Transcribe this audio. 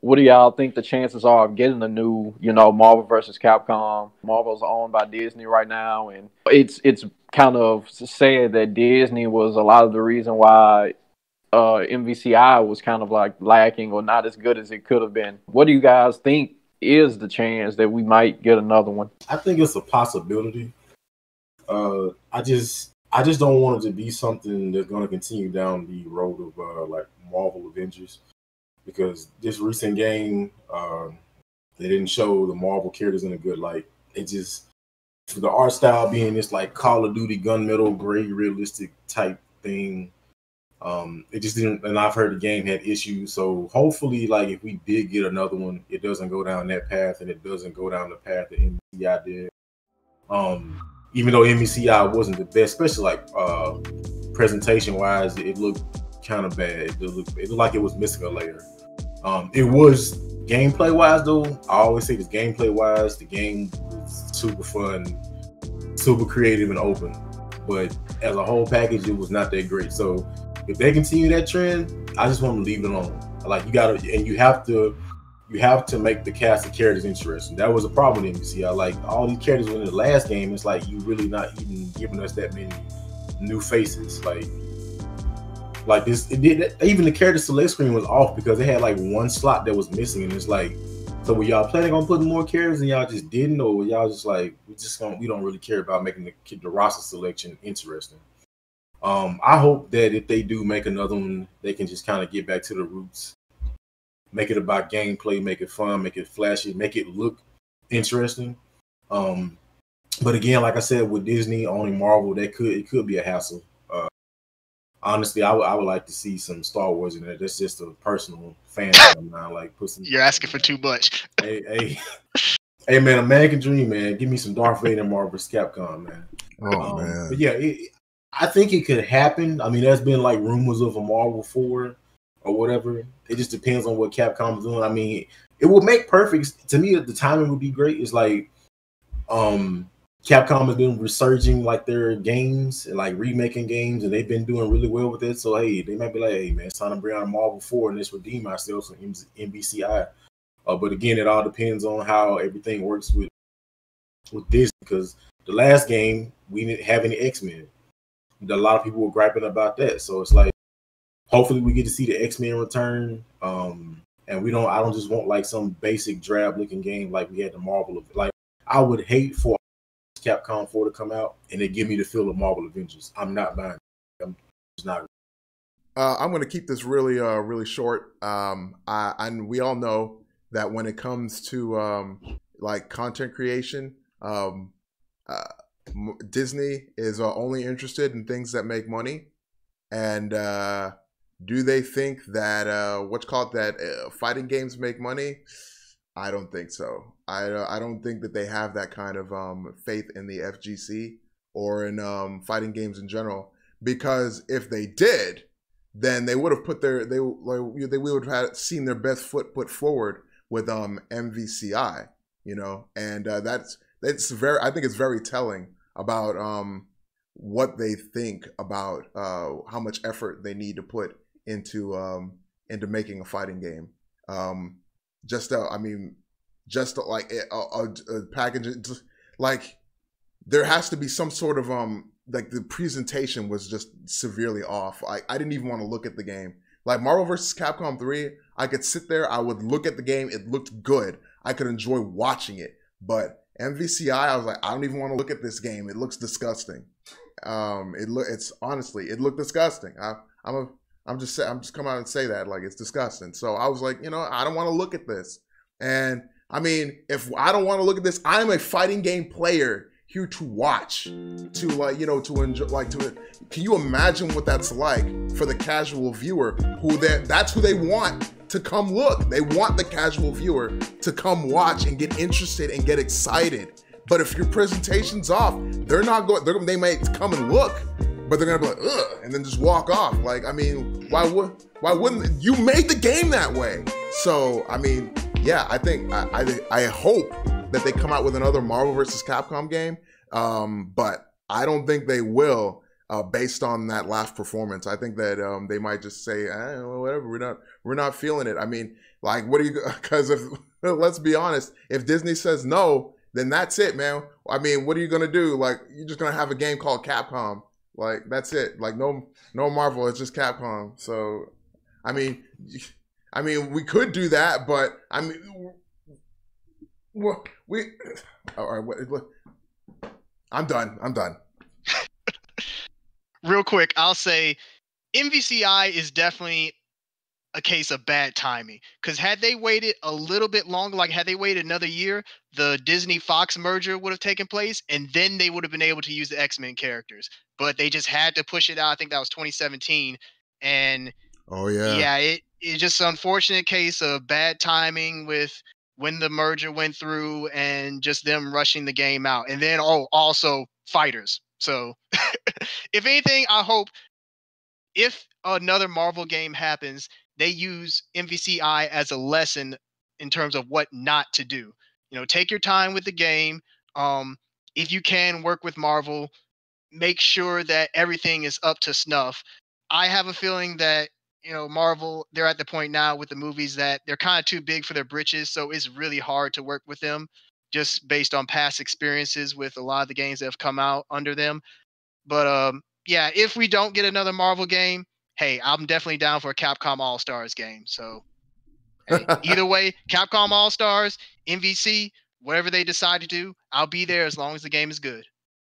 what do y'all think the chances are of getting a new, Marvel versus Capcom? Marvel's owned by Disney right now, and it's kind of said that Disney was a lot of the reason why MVCI was kind of like lacking or not as good as it could have been. What do you guys think is the chance that we might get another one? I think it's a possibility. I just don't want it to be something that's going to continue down the road of like Marvel Avengers, because this recent game, they didn't show the Marvel characters in a good light. It just, for the art style being this like Call of Duty gunmetal gray realistic type thing, it just didn't. And I've heard the game had issues, so hopefully, like if we did get another one, it doesn't go down that path, and it doesn't go down the path that MVCI did. Even though MVCI wasn't the best, especially like presentation wise, it looked kind of bad. It looked like it was missing a layer. It was gameplay wise though. I always say this, gameplay wise, the game was super fun, super creative and open. But as a whole package, it was not that great. So if they continue that trend, I just want to leave it alone. Like you have to make the cast of characters interesting. That was a problem in MVCI. Like all these characters in the last game, it's like you really not even giving us that many new faces. Like this, it did. Even the character select screen was off because they had like one slot that was missing, and it's like, so were y'all planning on putting more characters and y'all just didn't, or were y'all just like, we don't really care about making the roster selection interesting. I hope that if they do make another one, they can just kind of get back to the roots, make it about gameplay, make it fun, make it flashy, make it look interesting. But again, like I said, with Disney owning Marvel, it could be a hassle. Honestly, I would like to see some Star Wars in there. That's just a personal fan of mine. Like put some. You're asking for too much. Hey, man, American Dream, man. Give me some Darth Vader, Marvel vs. Capcom, man. Oh man. But yeah, I think it could happen. I mean, there's been like rumors of a Marvel 4 or whatever. It just depends on what Capcom is doing. I mean, it would make perfect. To me, the timing would be great. It's like, Capcom has been resurging like their games and like remaking games, and they've been doing really well with it. So hey, they might be like, hey man, it's time to bring out a Marvel 4 and let's redeem ourselves from MVCI. But again, it all depends on how everything works with Disney, because the last game we didn't have any X-Men. A lot of people were griping about that. So it's like, hopefully we get to see the X-Men return. And I don't just want like some basic drab looking game like we had the Marvel. Like I would hate for Capcom 4 to come out and they give me the feel of Marvel Avengers. I'm not buying it. I'm just not. I'm going to keep this really, really short. And we all know that when it comes to like content creation, Disney is only interested in things that make money. And do they think that fighting games make money? I don't think so. I don't think that they have that kind of faith in the FGC or in fighting games in general. Because if they did, then they would have they would have seen their best foot put forward with MVCI, and that's I think it's very telling about what they think about how much effort they need to put into making a fighting game. Like a package, like there has to be some sort of like the presentation was just severely off. I didn't even want to look at the game. Like Marvel vs. Capcom 3, I could sit there, I would look at the game, it looked good. I could enjoy watching it. But MVCI, I was like, I don't even want to look at this game. It looks disgusting. It's honestly, it looked disgusting. I'm just coming out and say that, like, it's disgusting. So I was like, I don't want to look at this. And I mean, if I don't want to look at this, I'm a fighting game player here to watch, to enjoy, can you imagine what that's like for the casual viewer that's who they want to come look. They want the casual viewer to come watch and get interested and get excited. But if your presentation's off, they're not going, they may come and look, but they're gonna be like, ugh, and then just walk off. Like, I mean, why wouldn't you made the game that way? So, I mean, yeah, I think, I hope that they come out with another Marvel vs. Capcom game, but I don't think they will, based on that last performance. I think that they might just say, whatever, we're not feeling it. I mean, Like, what are you? Because if let's be honest, if Disney says no, then that's it, man. I mean, what are you gonna do? Like, you're just gonna have a game called Capcom. Like, that's it. Like, no Marvel. It's just Capcom. So, I mean, we could do that, but I mean, we. All right, I'm done. Real quick, I'll say MVCI is definitely a case of bad timing, because had they waited a little bit longer, like had they waited another year, the Disney Fox merger would have taken place, and then they would have been able to use the X-Men characters. But they just had to push it out. I think that was 2017, and it just an unfortunate case of bad timing with when the merger went through and just them rushing the game out, and then also fighters. So if anything, I hope if another Marvel game happens, they use MVCI as a lesson in terms of what not to do. You know, take your time with the game. If you can work with Marvel, make sure that everything is up to snuff. I have a feeling that, you know, Marvel, they're at the point now with the movies that they're kind of too big for their britches, so it's really hard to work with them just based on past experiences with a lot of the games that have come out under them. But yeah, if we don't get another Marvel game, hey, I'm definitely down for a Capcom All Stars game. So hey, either way, Capcom All Stars, MVC, whatever they decide to do, I'll be there as long as the game is good.